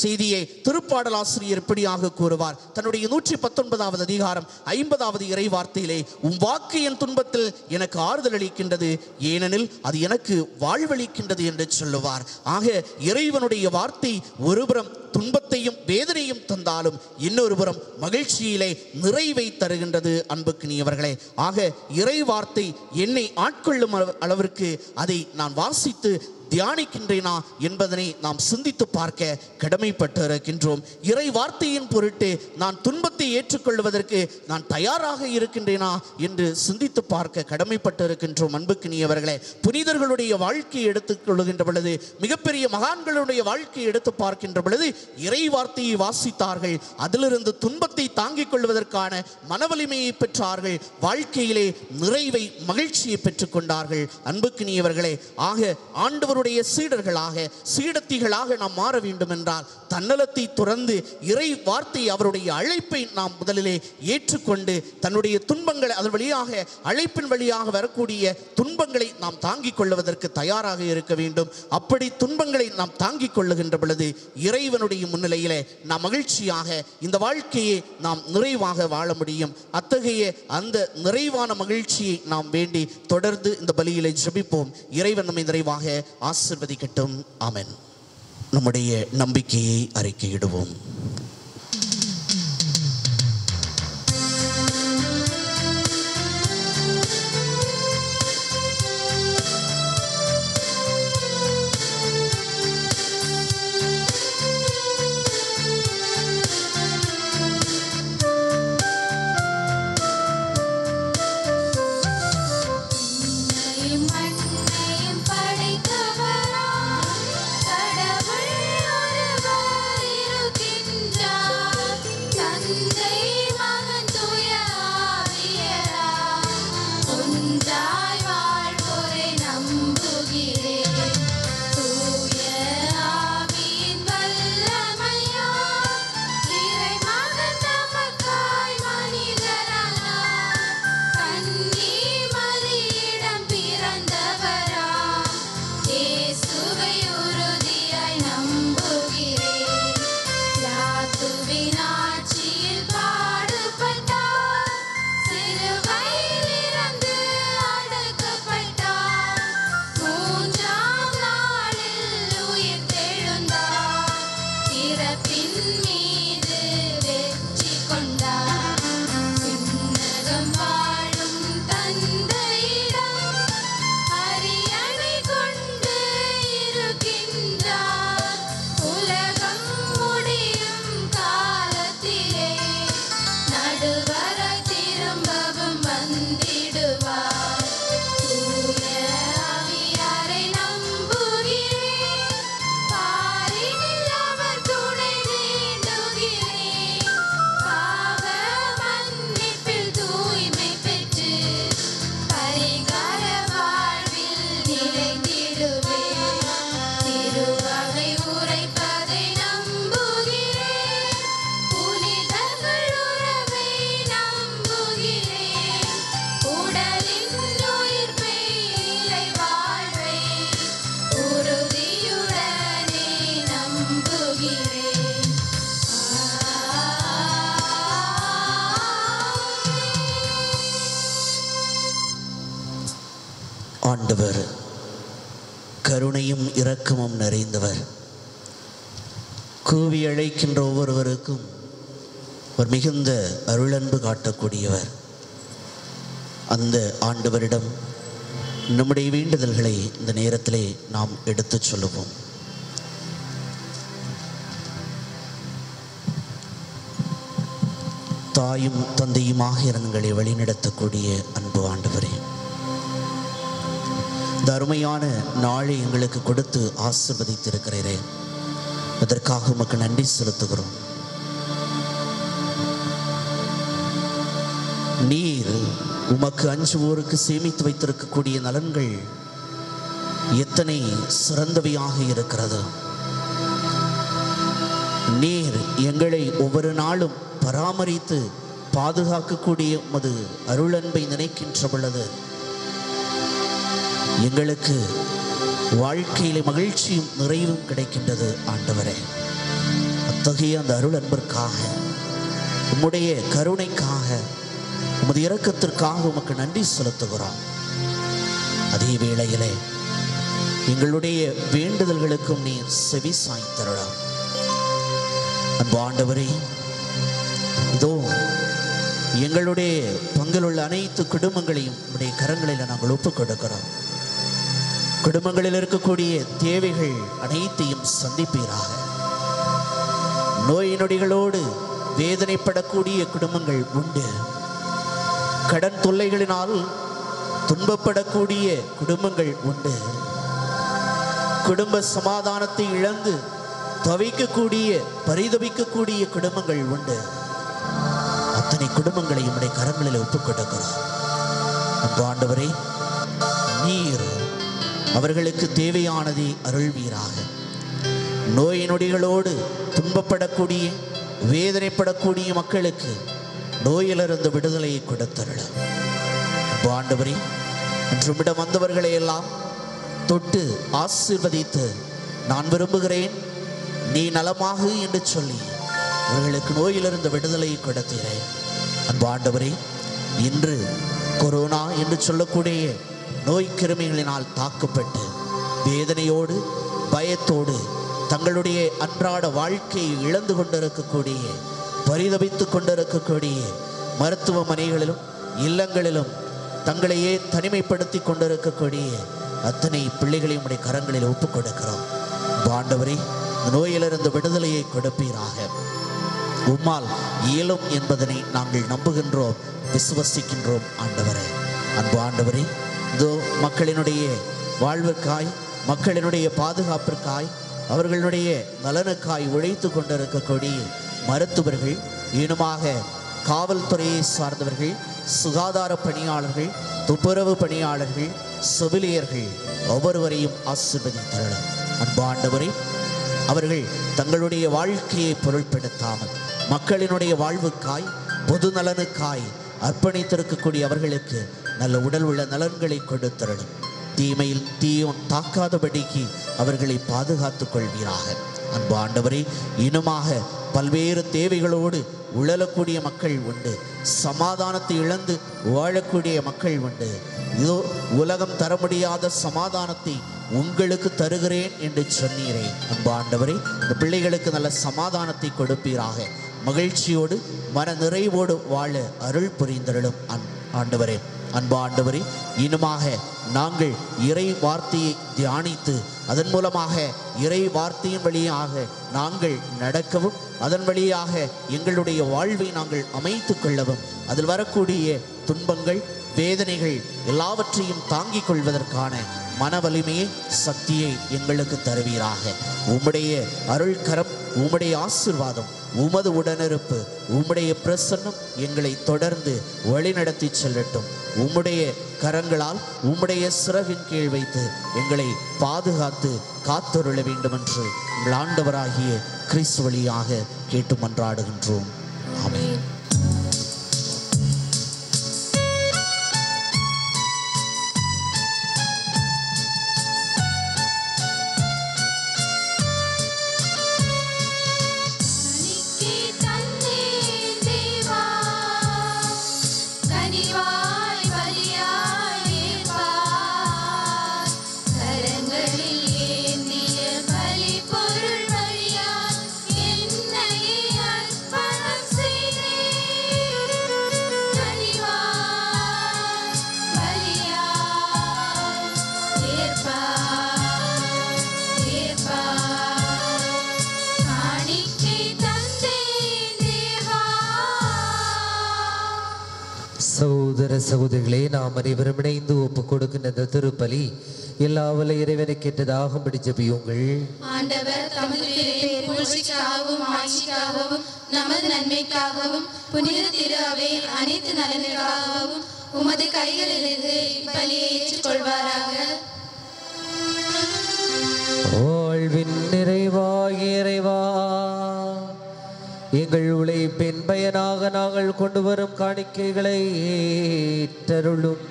செய்தியை திருப்பாடலாசிரியர் இப்படியாக கூறுவார் தன்னுடைய 119வது அதிகாரம் 50வது இறை வார்த்தையிலே, உம் வாக்கு என் துன்பத்தில் எனக்கு ஆறுதல் அளிக்கின்றது, ஏனெனில் அது எனக்கு வாழ்வளிக்கின்றது என்று சொல்லுவார். ஆக இறைவனுடைய வார்த்தை ஒருபுறம் துன்பத்தையும் வேதனையும் தந்தாலும் இன்னொரு புறம் மகிழ்ச்சியிலே நிறைவை தருகின்றது. அன்புக்குரியவர்களே, ஆக இறை வார்த்தை என்னை ஆட்கொள்ளும் அளவிற்கு அதை நான் வாசித்து தியானிக்கின்றேனா என்பதனை நாம் சிந்தித்து பார்க்க கடமைப்பட்டு இருக்கின்றோம். இறை வார்த்தையின் பொருட்டு நான் துன்பத்தை ஏற்றுக்கொள்வதற்கு நான் தயாராக இருக்கின்றேனா என்று சிந்தித்து பார்க்க கடமைப்பட்டு இருக்கின்றோம். அன்புக்குரியவர்களே, புனிதர்களுடைய வாழ்க்கையை எடுத்துக்கொள்கின்ற பொழுது, மிகப்பெரிய மகான்களுடைய வாழ்க்கையை எடுத்து பார்க்கின்ற பொழுது இறை வார்த்தையை வாசித்தார்கள், அதிலிருந்து துன்பத்தை தாங்கிக் கொள்வதற்கான மனவலிமையை பெற்றார்கள், வாழ்க்கையிலே நிறைவை மகிழ்ச்சியை பெற்றுக்கொண்டார்கள். அன்புக்குரியவர்களே, ஆக ஆண்டவர் சீடர்களாக சீடத்திகளாக நாம் மாற வேண்டும் என்றால் தன்னலத்தை துறந்து இறை வார்த்தை அவருடைய அழைப்பை நாம் முதலிலே ஏற்றுக்கொண்டு தன்னுடைய துன்பங்களை அதன் வழியாக அழைப்பின் வழியாக வரக்கூடிய துன்பங்களை நாம் தாங்கிக் கொள்வதற்கு தயாராக இருக்க வேண்டும். அப்படி துன்பங்களை நாம் தாங்கிக் கொள்ளுகின்ற பொழுது இறைவனுடைய முன்னிலையிலே நாம் மகிழ்ச்சியாக இந்த வாழ்க்கையை நாம் நிறைவாக வாழ முடியும். அத்தகைய அந்த நிறைவான மகிழ்ச்சியை நாம் வேண்டி தொடர்ந்து இந்த பலியிலே ஜெபிப்போம். இறைவன் நம்மை நிறைவாக ஆசீர்வதிக்கட்டும். ஆமென். நம்முடைய நம்பிக்கையை அறிக்கையிடுவோம். ஆண்டவர் கருணையும் இரக்கமும் நிறைந்தவர், கூவி அழைக்கின்ற ஒவ்வொருவருக்கும் ஒரு மிகுந்த அருளன்பு காட்டக்கூடியவர். அந்த ஆண்டவரிடம் நம்முடைய வேண்டுதல்களை இந்த நேரத்திலே நாம் எடுத்துச் சொல்லுவோம். தாயும் தந்தையுமாக இருந்தங்களை வழிநடத்தக்கூடிய அன்பு ஆண்டவரே, இந்த அருமையான நாளை எங்களுக்கு கொடுத்து ஆசீர்வதித்திருக்கிறீரே, அதற்காக உமக்கு நன்றி செலுத்துகிறோம். நீர் உமக்கு அஞ்சுவோருக்கு சேமித்து வைத்திருக்கக்கூடிய நலன்கள் எத்தனை சிறந்தவையாக இருக்கிறது. நீர் எங்களை ஒவ்வொரு நாளும் பராமரித்து பாதுகாக்கக்கூடிய உமது அருளன்பை நினைக்கின்ற பொழுது எங்களுக்கு வாழ்க்கையிலே மகிழ்ச்சியும் நிறைவும் கிடைக்கின்றது. ஆண்டவரே, அத்தகைய அந்த அருள் அன்பிற்காக, உம்முடைய கருணைக்காக, உமது இரக்கத்திற்காக உமக்கு நன்றி செலுத்துகிறோம். அதே வேளையிலே எங்களுடைய வேண்டுதல்களுக்கும் நீர் செவி சாய்த்தருளாம். அன்பு ஆண்டவரே, இதோ எங்களுடைய பங்கிலுள்ள அனைத்து குடும்பங்களையும் உடைய கரங்களில் நாங்கள் ஒப்புக் கொடுக்கிறோம். குடும்பங்களில் இருக்கக்கூடிய தேவைகள் அனைத்தையும் சந்திப்பீராக. நோய் நொடிகளோடு வேதனைப்படக்கூடிய குடும்பங்கள் உண்டு. கடன் தொல்லைகளினால் துன்பப்படக்கூடிய குடும்பங்கள் உண்டு. குடும்ப சமாதானத்தை இழந்து தவிக்கக்கூடிய பரிதவிக்கக்கூடிய குடும்பங்கள் உண்டு. அத்தனை குடும்பங்களையும் உடைய கரங்களில் ஒப்புக் கொடுக்கிறோம். அன்பு ஆண்டவரே, நீர் அவர்களுக்கு தேவையானதை அருள்வீராக. நோய் நொடிகளோடு துன்பப்படக்கூடிய வேதனைப்படக்கூடிய மக்களுக்கு நோயிலிருந்து விடுதலையை கொடுத்தருள. அன்பு ஆண்டவரே, இன்றுமிடம் வந்தவர்களை எல்லாம் தொட்டு ஆசீர்வதித்து, நான் விரும்புகிறேன் நீ நலமாக என்று சொல்லி அவர்களுக்கு நோயிலிருந்து விடுதலையை கொடுத்தீரே. அன்பு ஆண்டவரே, இன்று கொரோனா என்று சொல்லக்கூடிய நோய் கிருமிகளினால் தாக்கப்பட்டு வேதனையோடு பயத்தோடு தங்களுடைய அன்றாட வாழ்க்கையை இழந்து கொண்டிருக்கக்கூடிய, பரிதபித்து கொண்டிருக்கக்கூடிய மருத்துவமனைகளிலும் இல்லங்களிலும் தங்களையே தனிமைப்படுத்தி கொண்டிருக்கக்கூடிய அத்தனை பிள்ளைகளையும் உடைய கரங்களில் ஒப்புக் கொடுக்கிறோம். ஆண்டவரே, நோயிலிருந்து விடுதலையை கொடுப்பீராக. உம்மால் இயலும் என்பதனை நாங்கள் நம்புகின்றோம், விசுவசிக்கின்றோம். ஆண்டவரே, அன்பு ஆண்டவரே, இதோ மக்களினுடைய வாழ்விற்காய், மக்களினுடைய பாதுகாப்பிற்காய், அவர்களுடைய நலனுக்காய் உழைத்து கொண்டிருக்கக்கூடிய மருத்துவர்கள், இனமாக காவல்துறையை சார்ந்தவர்கள், சுகாதார பணியாளர்கள், துப்புரவு பணியாளர்கள், செவிலியர்கள் ஒவ்வொருவரையும் ஆசீர்வதித்தருளும். அன்பு ஆண்டவரே, அவர்கள் தங்களுடைய வாழ்க்கையை பொருட்படுத்தாமல் மக்களினுடைய வாழ்வுக்காய், பொது நலனுக்காய் அர்ப்பணித்திருக்கக்கூடிய அவர்களுக்கு நல்ல உடல் உள்ள நலன்களை கொடுத்தருளும். தீமையில் தீயோன் தாக்காதபடிக்கு அவர்களை பாதுகாத்துக் கொள்வீராக. அன்பு ஆண்டவரே, இனமாக பல்வேறு தேவைகளோடு உழலக்கூடிய மக்கள் உண்டு. சமாதானத்தை இழந்து வாழக்கூடிய மக்கள் உண்டு. இதோ உலகம் தர முடியாத சமாதானத்தை உங்களுக்கு தருகிறேன் என்று சொன்னீரே. அன்பு ஆண்டவரே, இந்த பிள்ளைகளுக்கு நல்ல சமாதானத்தை கொடுப்பீராக. மகிழ்ச்சியோடு மன நிறைவோடு வாழ அருள் புரிந்தருளும். ஆண்டவரே, அன்பு ஆண்டவரே, இனுமாக நாங்கள் இறை வார்த்தையை தியானித்து அதன் மூலமாக இறை வார்த்தையின் வழியாக நாங்கள் நடக்கவும், அதன் வழியாக எங்களுடைய வாழ்வை நாங்கள் அமைத்து கொள்ளவும், அதில் வரக்கூடிய துன்பங்கள் வேதனைகள் எல்லாவற்றையும் தாங்கிக் கொள்வதற்கான மன வலிமையை சக்தியை எங்களுக்கு தருவீராக. உம்முடைய அருள் கரம், உம்முடைய ஆசீர்வாதம், உமது உடனிருப்பு, உம்முடைய பிரசன்னம் எங்களை தொடர்ந்து வழிநடத்தி செல்லட்டும். உம்முடைய கரங்களால் உம்முடைய சிறகின் கீழ் வைத்து எங்களை பாதுகாத்து காத்தருள வேண்டும் என்று எங்கள் ஆண்டவராகிய கிறிஸ்து வழியாக கேட்டு மன்றாடுகின்றோம். ஆமென். சகோதர சகோதரிகளே, நாம் அனைவரும் இணைந்து ஒப்புக் கொடுக்கின்ற இந்த திருப்பலி எல்லா வல்ல இறைவனை கேட்டதாகும்படி ஜெபியுங்கள். ஆண்டவர் தமது புகழ்ச்சிக்காகவும் ஆட்சிக்காகவும் நமது நன்மைக்காகவும் புனித திரு அவை அனைத்து நலனுக்காகவும் உமது கைகளிலிருந்து இப்பலியை ஏற்றுக்கொள்வாராக. வாழ்வின் நிறைவாகிய இறைவா, எங்கள் உழைப்பின் பயனாக நாங்கள் கொண்டு வரும் காணிக்கைகளை ஏற்றருளும்.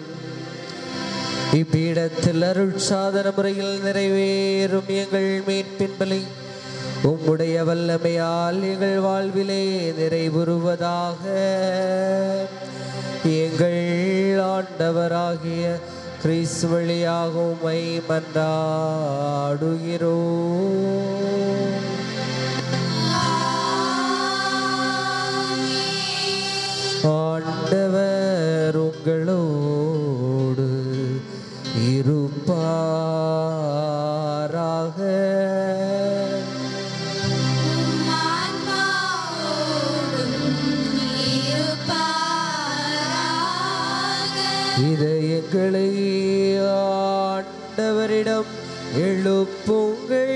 இப்பீடத்தில் அருட்சாதன முறையில் நிறைவேறும் எங்கள் மீட்பின் பலி உம்முடைய வல்லமையால் எங்கள் வாழ்விலே நிறைவுறுவதாக. எங்கள் ஆண்டவராகிய கிறிஸ்து வழியாக உம்மை மன்றாடுகிறோம். ஆண்டவர் உங்களோடு இருப்பாராக. இதயங்களை ஆண்டவரிடம் எழுப்புங்கள்.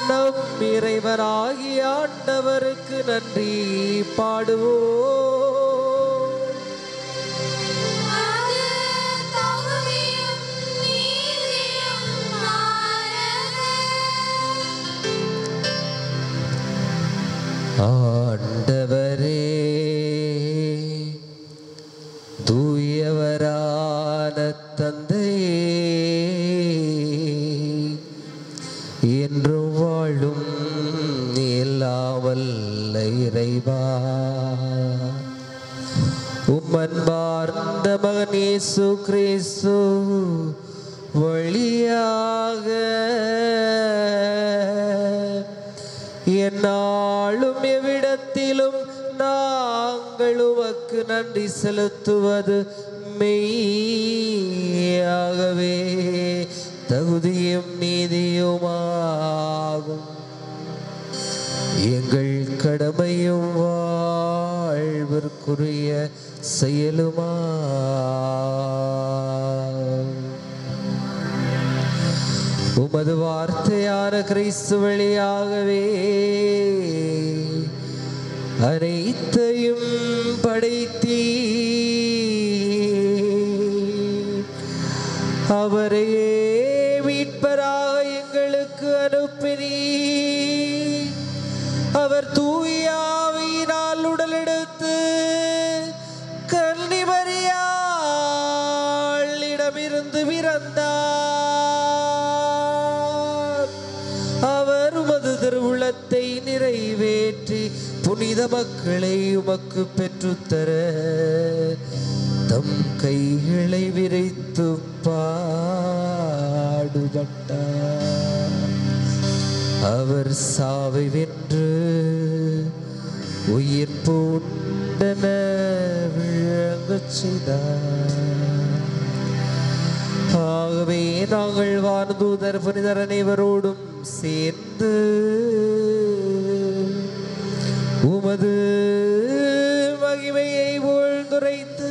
நம் இறைவனாகிய ஆண்டவருக்கு நன்றி பாடுவோம். ஆண்டவரே, தூயவரான தந்தையே, என்றும் வாழும் எல்லாம் வல்ல இறைவா, உம்மன்பார்ந்த மகன் இயேசு கிறிஸ்து வழியாக எந்நாளும் எவ்விடத்திலும் நாங்கள் உமக்கு நன்றி செலுத்துவது மெய்யாகவே தகுதியும் நீதியுமாகும். எங்கள் கடமையும் வாழ்விற்குரிய செயலுமா. உமது வார்த்தையான கிறிஸ்து வழியாகவே அனைத்தையும் படைத்தீ, அவரையே மீட்பராக எங்களுக்கு அனுப்பினீ. அவர் தூய ஆவியினால் உடலெடுத்து கன்னிமரியாளிடமிருந்து பிறந்தார். அவர் உமது திருவுளத்தை நிறைவேற்றி புனித மக்களை உமக்கு பெற்றுத்தர தம் கைகளை விரித்து பாடுபட்டார். அவர் சாவை வென்று உயிர் பூண்டன விளங்கச் செய்தார். ஆகவே நாங்கள் வானதூதர் புனிதர் அனைவரோடும் சேர்ந்து உமது மகிமையை புகழ்ந்துரைத்து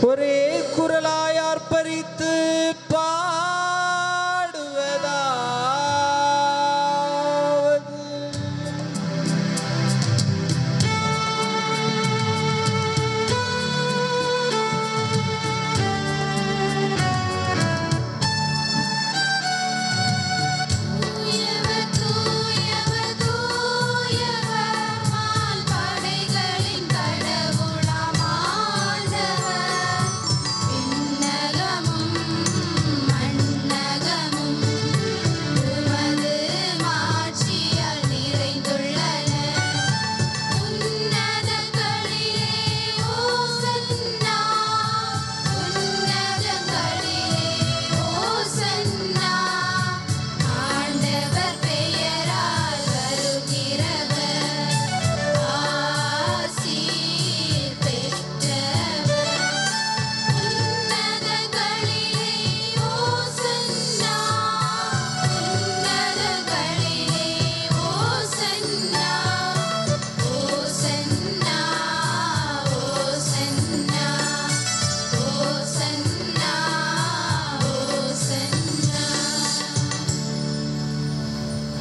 ஒரே குரலாய் ஆர்ப்பரித்து பாடுவதாவது: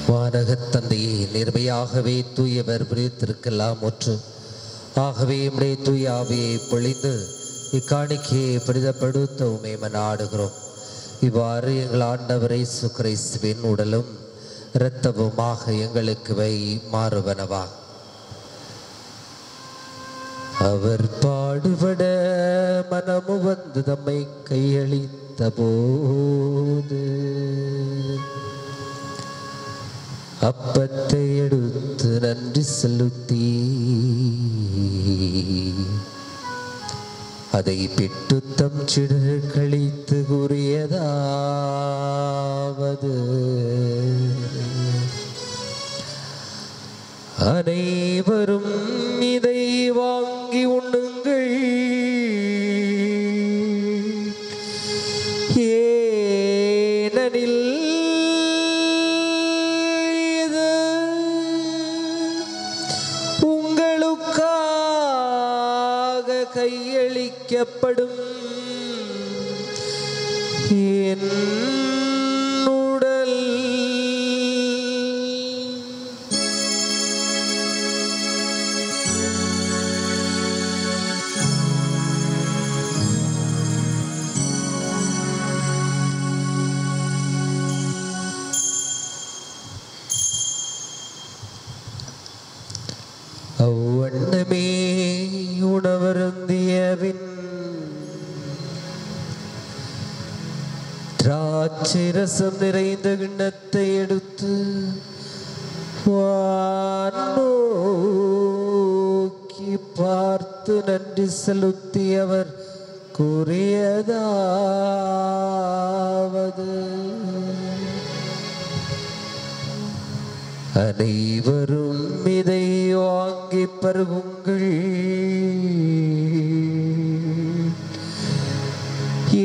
வானகத் தந்தையே, மெய்யாகவே தூயவர் பிரித்திருக்கலாம் ஒற்று. ஆகவே உம்முடைய தூய ஆவியை பொழிந்து இக்காணிக்கையை பிரிதப்படுத்த உம்மை மன்றாடுகிறோம். இவ்வாறு எங்கள் ஆண்டவர் இயேசு கிறிஸ்துவின் உடலும் இரத்தமுமாக எங்களுக்கு மாறுவனவா. அவர் பாடுபட மனமு வந்து தம்மை கையளித்த போது அப்பத்தை எடுத்து நன்றி செலுத்தி அதை பிட்டு தம் சிடர் கழித்து கூறியதாவது, அனைவரும் இதை வாங்கி உண்ணுங்கள், ஏனெனில் இது உங்களுக்காக கையளிக்கப்படும் என் உடல். அவ்வண்ணமே உணவருந்தியபின் திராட்சை ரசம் நிறைந்த கிண்ணத்தை எடுத்து வானோக்கி பார்த்து நன்றி செலுத்தி அவர் கூறியதாவது, அனைவரும் இதை வாங்கி பருகுங்கள்,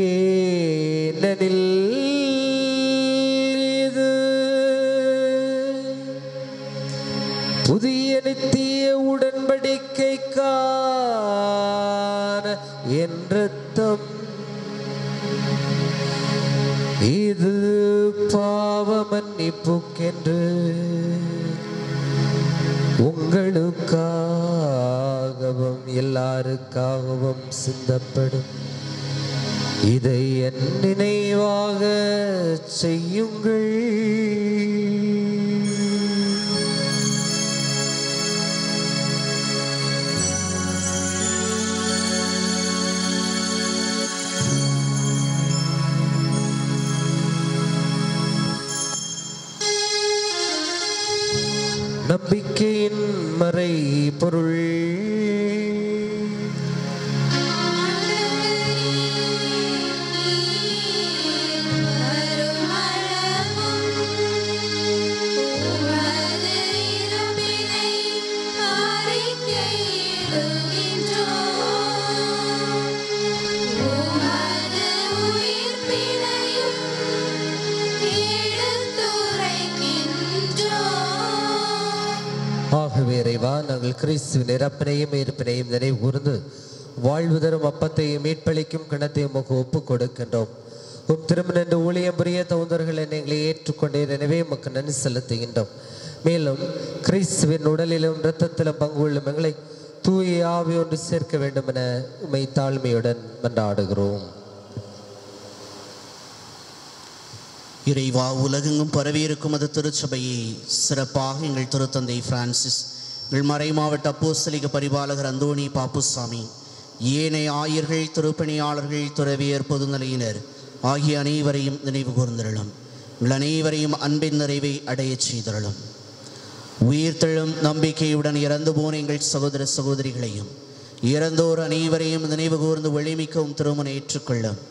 ஏனெனில் இது புதிய நித்திய உடன்படிக்கைக்கான என் இரத்தம். இது பாவ மன்னிப்புக்கென்று உங்களுக்காகவும் எல்லாருக்காகவும் சிந்தப்படும். இதை என் நினைவாக செய்யுங்கள். நம்பிக்கையின் மறை பொருள். ஆகவே இறைவா, நாங்கள் கிறிஸ்துவின் இறப்பினையும் இருப்பினையும் நினைவு கூர்ந்து வாழ்வு தரும் அப்பத்தையும் மீட்பளிக்கும் கிணத்தையும் ஒப்பு கொடுக்கின்றோம். உம் திருமண ஊழியம் புரிய தகுந்தவர்கள் எங்களை ஏற்றுக்கொண்டீர், எனவே உமக்கு நன்றி செலுத்துகின்றோம். மேலும் கிறிஸ்துவின் உடலிலும் இரத்தத்திலும் பங்கு கொள்ளும் எங்களை தூய ஆவி ஒன்று சேர்க்க வேண்டும் என உம்மை தாழ்மையுடன் மன்றாடுகிறோம். இறைவா, உலகெங்கும் பரவியிருக்கும் அது திருச்சபையை சிறப்பாக எங்கள் திருத்தந்தை பிரான்சிஸ், எங்கள் மறை மாவட்ட அப்போஸ்தலிக பரிபாலகர் அந்தோணி பாப்புசாமி, ஏனைய ஆயர்கள், திருப்பணியாளர்கள், துறவியர், பொதுநிலையினர் ஆகிய அனைவரையும் நினைவு கூர்ந்திருளும். எங்கள் அனைவரையும் அன்பின் நிறைவை அடையச் செய்திருளும். உயிர்த்தெழும் நம்பிக்கையுடன் இறந்து போன எங்கள் சகோதர சகோதரிகளையும் இறந்தோர் அனைவரையும் நினைவு கூர்ந்து ஒளிமிக்கவும் திருமண ஏற்றுக்கொள்ளும்.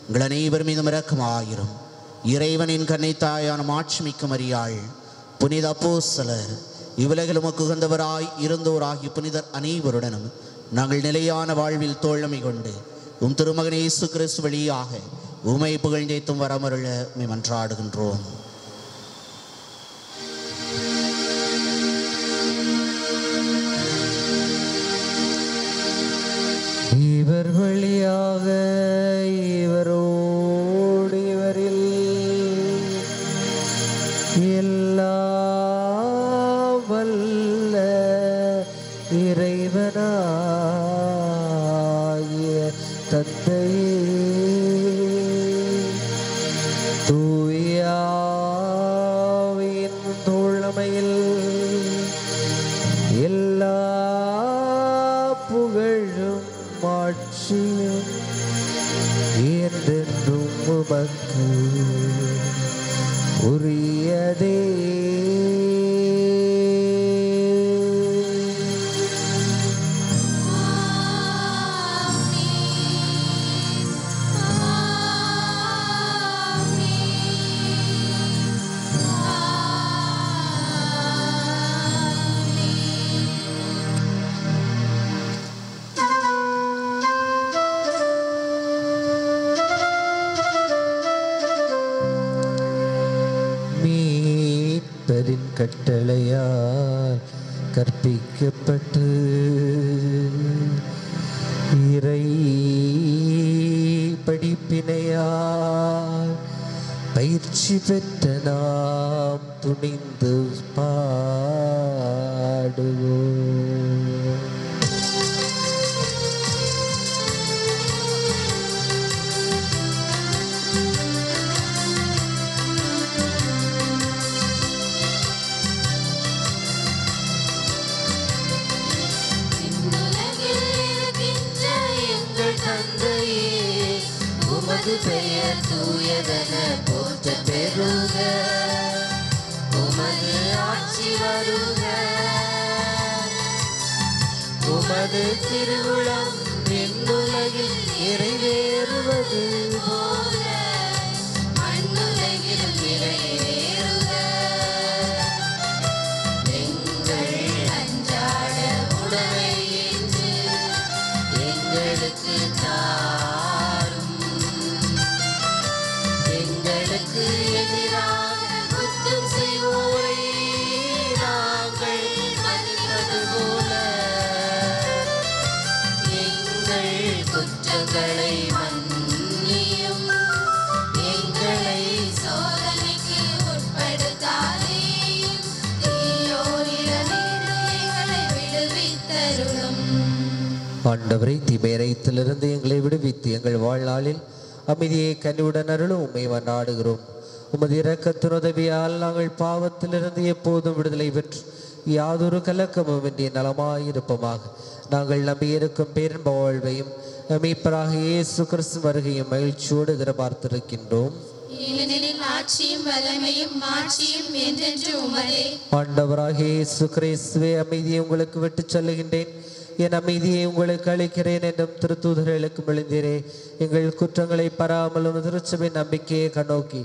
எங்கள் அனைவர் மீதும் இரக்கமாயிரும். இறைவனின் கன்னித்தாயான மாட்சிமிக்க மரியாள், புனித அப்போஸ்தலர், இவ்வுலகில் உமக்கு உகந்தவராய் இருந்தோராகிய புனிதர் அனைவருடனும் நாங்கள் நிலையான வாழ்வில் தோழமை கொண்டு உம் திருமகன் இயேசு கிறிஸ்து வழியாக உமை புகழ்ந்தேத்தும் வரமருள மன்றாடுகின்றோம். இவர் வழியாக இவரோடு இவரில் எல்லாம் வல்ல தந்தையே, தூயாவின் தோழமையில் எல்லா புகழும் மாட்சியும் என்றென்றும் உமக்கு உரியதே. மீட்பரின் கட்டளையால் கற்பிக்கப்பட்டு இறை படிப்பினையால் பயிற்சி பெற்ற நாம் துணிந்து பாடுவோம். உமது பெயர் தூயதென போற்ற பெறுக, உமது ஆட்சி வருக, உமது திருவுளம் விண்ணுலகில் நிறைவேறுவது போல மண்ணுலகில் நிறைவேறுக. எங்கள் அன்றாட உணவை இன்று எங்களுக்கு எதிராக குற்றம் செய்வோரை நாங்கள் மன்னிப்பது போல எங்கள் குற்றங்களை மன்னியும், எங்களை சோதனைக்கு உட்படுத்தாதேயும், தீயோரிடமிருந்து எங்களை விடுவித்தருளும். ஆண்டவரை தீமையனைத்திலிருந்து எங்களை விடுவித்து எங்கள் வாழ்நாளில் அமைதியை கனிவுடன் அருளும் உம்மை நாடுகிறோம். உமது இரக்கத்தின் உதவியால் நாங்கள் பாவத்திலிருந்து எப்போதும் விடுதலை பெற்று யாதொரு கலக்கமும் இன்றி நலமாயிருப்போமாக. நாங்கள் நம்பியிருக்கும் பேரின்ப வாழ்வையும் மீட்பராக இயேசு கிறிஸ்து வருகையும் மகிழ்ச்சியோடு எதிர்பார்த்திருக்கின்றோம். ஏனெனில் ஆட்சியும் வல்லமையும் மாட்சியும் என்றென்று உமதே. ஆண்டவராக இயேசு கிறிஸ்துவே, அமைதியை உங்களுக்கு விட்டுச் சொல்லுகின்றேன், என் அமைதியை உங்களுக்கு அளிக்கிறேன் என்றும் திருத்தூதர்களுக்கு விழுந்தீரே. எங்கள் குற்றங்களை பராமலும் திருச்சபை நம்பிக்கையை கண்ணோக்கி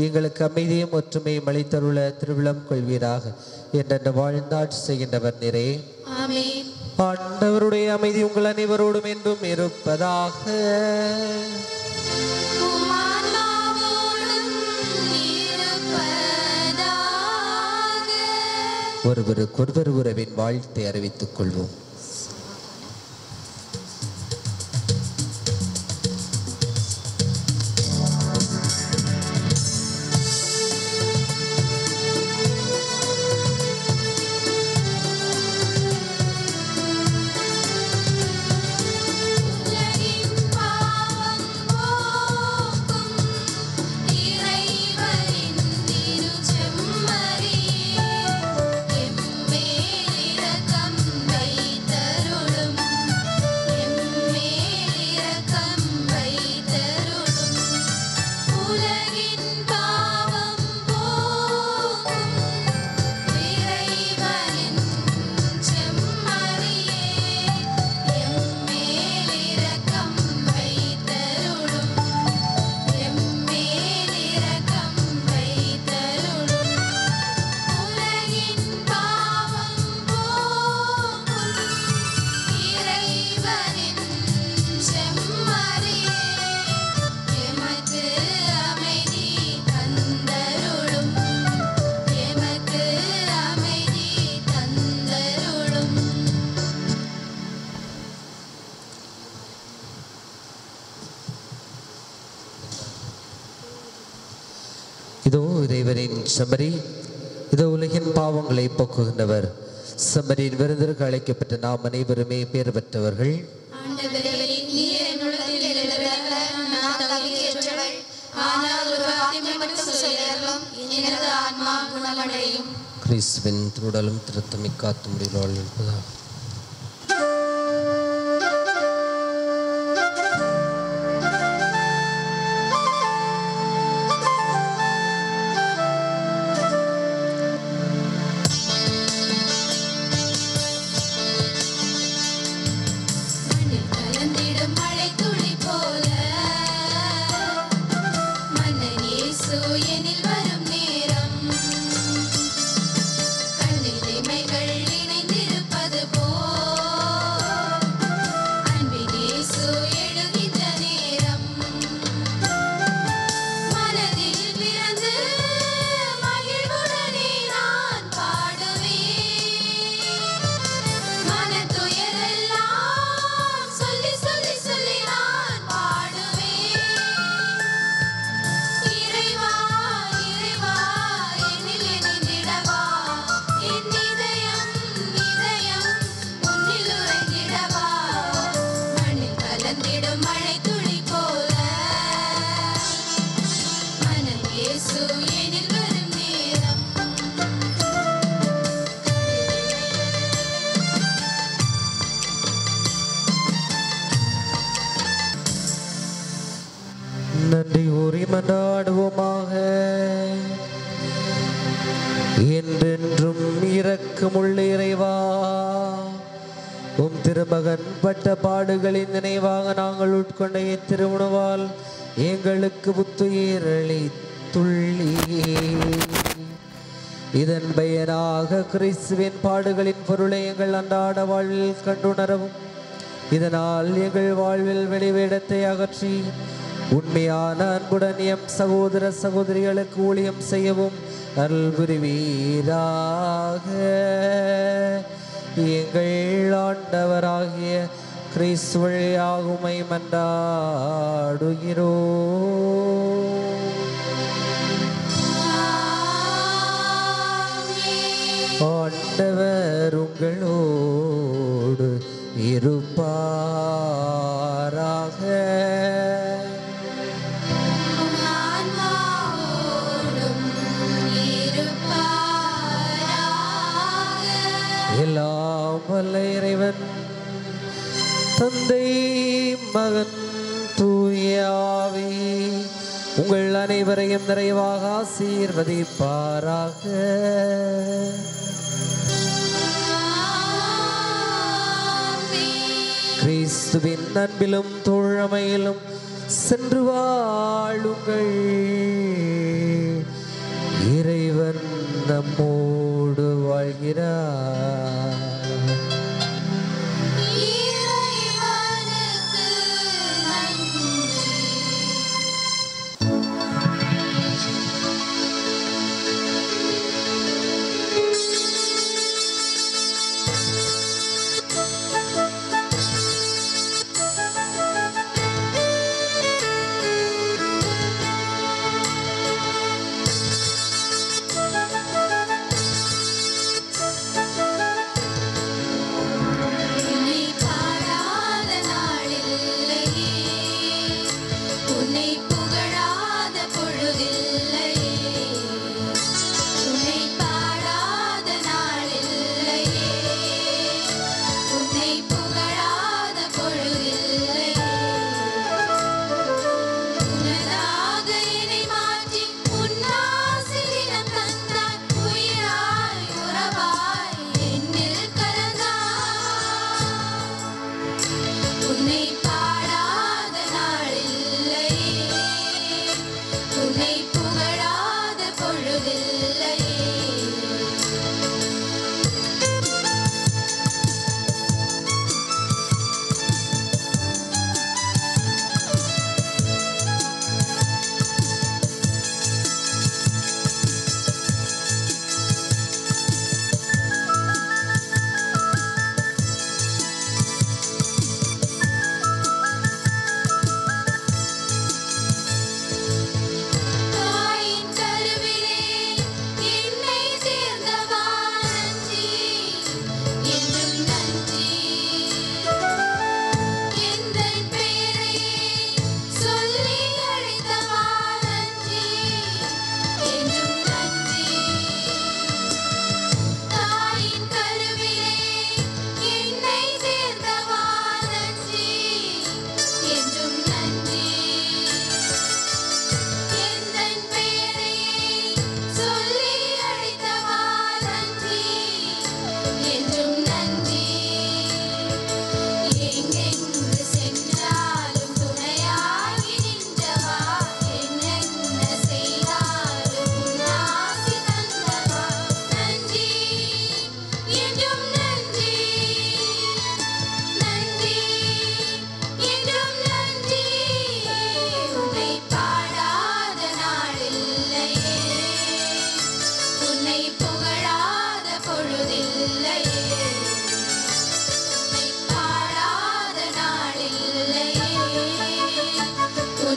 எங்களுக்கு அமைதியும் ஒற்றுமையும் அளித்தருள திருவிழம் கொள்வீராக. என்றென்று வாழ்ந்தாட்சி செய்கின்றவர் நீரே. ஆமென். ஆண்டவருடைய அமைதி உங்கள் அனைவரோடும் என்றும் இருப்பதாக. ஒருவருக்கொருவர் உறவின் வாழ்த்தை அறிவித்துக் கொள்வோம். இதோ இறைவனின் செம்மறி, இதோ உலகின் பாவங்களை போக்குகின்றவர். செம்மறியின் விருந்திற்கு அழைக்கப்பட்ட நாம் அனைவருமே பேர் பெற்றவர்கள். ஆண்டவரே, நீர் என்னுள்ளத்தில் எனது ஆன்மா குணமடையும். கிறிஸ்துவின் திருடலும் திருத்தமி காத்து முடிவாள் என்பதாக. நன்றி கூறி மன்றாடுவோமாக. என்றென்றும் இரக்கமுள்ள இறைவா, உம் திருமகன் பட்ட பாடுகளின் நினைவாக நாங்கள் உட்கொண்ட திருவுணவால் எங்களுக்கு புத்துயிரளித்துள்ளீரே. இதன் பயனாக கிறிஸ்துவின் பாடுகளின் பொருளை எங்கள் அன்றாட வாழ்வில் கண்டுணரவும், இதனால் எங்கள் வாழ்வில் வெளிவேடத்தை அகற்றி உண்மையான அன்புடன் எம் சகோதர சகோதரிகளுக்கு ஊழியம் செய்யவும் அருள் புரிவீராக. எங்கள் ஆண்டவராகிய கிறிஸ்து வழியாக உம்மை மன்றாடுகிறோம். ஆண்டவர் உங்களோடு இருப்பாராக. எல்லாம் வல்ல இறைவன் தந்தை மகன் தூய ஆவி உங்கள் அனைவரையும் நிறைவாக ஆசீர்வதிப்பாராக. கிறிஸ்துவின் அன்பிலும் தோழமையிலும் சென்று வாழுங்கள். இறைவன் நம்மோடு வாழ்கிறார்.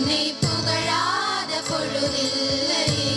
உன்னை புகழாத பொழுதில்லையே.